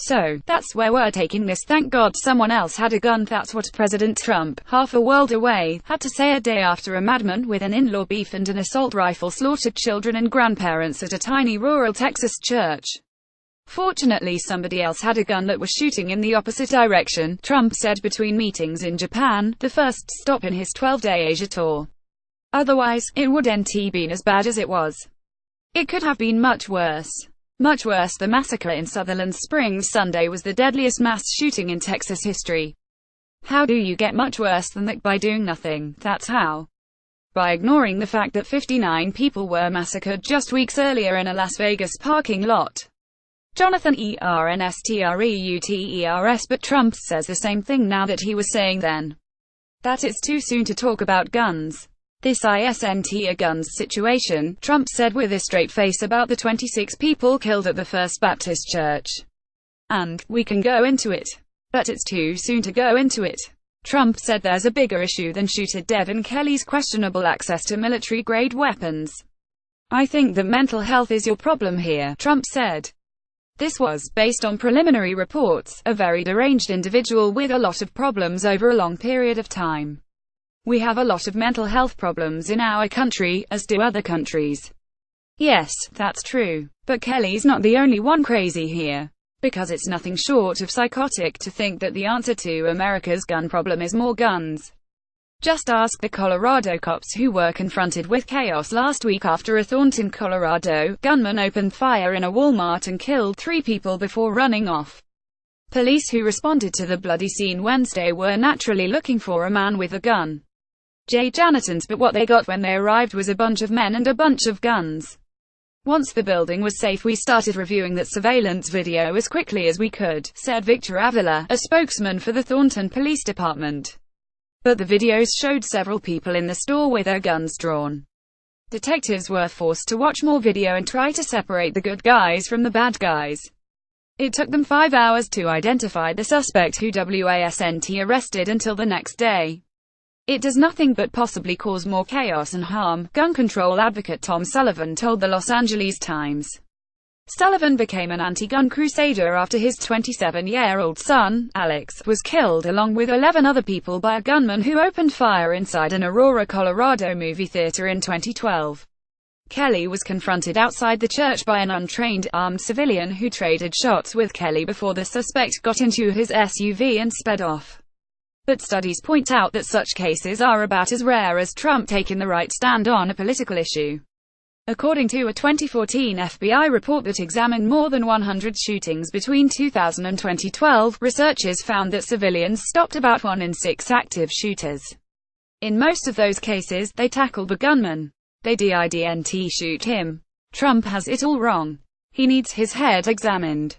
So, that's where we're taking this. Thank God someone else had a gun. That's what President Trump, half a world away, had to say a day after a madman with an in-law beef and an assault rifle slaughtered children and grandparents at a tiny rural Texas church. Fortunately, somebody else had a gun that was shooting in the opposite direction, Trump said between meetings in Japan, the first stop in his 12-day Asia tour. Otherwise, it wouldn't been as bad as it was. It could have been much worse. Much worse. The massacre in Sutherland Springs Sunday was the deadliest mass shooting in Texas history. How do you get much worse than that? By doing nothing, that's how. By ignoring the fact that 59 people were massacred just weeks earlier in a Las Vegas parking lot. Jonathan Ernstreuters, but Trump says the same thing now that he was saying then. That it's too soon to talk about guns. This isn't a guns situation, Trump said with a straight face about the 26 people killed at the First Baptist Church. And, we can go into it. But it's too soon to go into it. Trump said there's a bigger issue than shooter Devin Kelly's questionable access to military-grade weapons. I think that mental health is your problem here, Trump said. This was, based on preliminary reports, a very deranged individual with a lot of problems over a long period of time. We have a lot of mental health problems in our country, as do other countries. Yes, that's true. But Kelly's not the only one crazy here. Because it's nothing short of psychotic to think that the answer to America's gun problem is more guns. Just ask the Colorado cops who were confronted with chaos last week after a Thornton, Colorado, gunman opened fire in a Walmart and killed 3 people before running off. Police who responded to the bloody scene Wednesday were naturally looking for a man with a gun. Jay Janetons, but what they got when they arrived was a bunch of men and a bunch of guns. Once the building was safe, we started reviewing that surveillance video as quickly as we could, said Victor Avila, a spokesman for the Thornton Police Department. But the videos showed several people in the store with their guns drawn. Detectives were forced to watch more video and try to separate the good guys from the bad guys. It took them 5 hours to identify the suspect who wasn't arrested until the next day. It does nothing but possibly cause more chaos and harm, gun control advocate Tom Sullivan told the Los Angeles Times. Sullivan became an anti-gun crusader after his 27-year-old son, Alex, was killed along with 11 other people by a gunman who opened fire inside an Aurora, Colorado movie theater in 2012. Kelly was confronted outside the church by an untrained, armed civilian who traded shots with Kelly before the suspect got into his SUV and sped off. But studies point out that such cases are about as rare as Trump taking the right stand on a political issue. According to a 2014 FBI report that examined more than 100 shootings between 2000 and 2012, researchers found that civilians stopped about 1 in 6 active shooters. In most of those cases, they tackled the gunman. They didn't shoot him. Trump has it all wrong. He needs his head examined.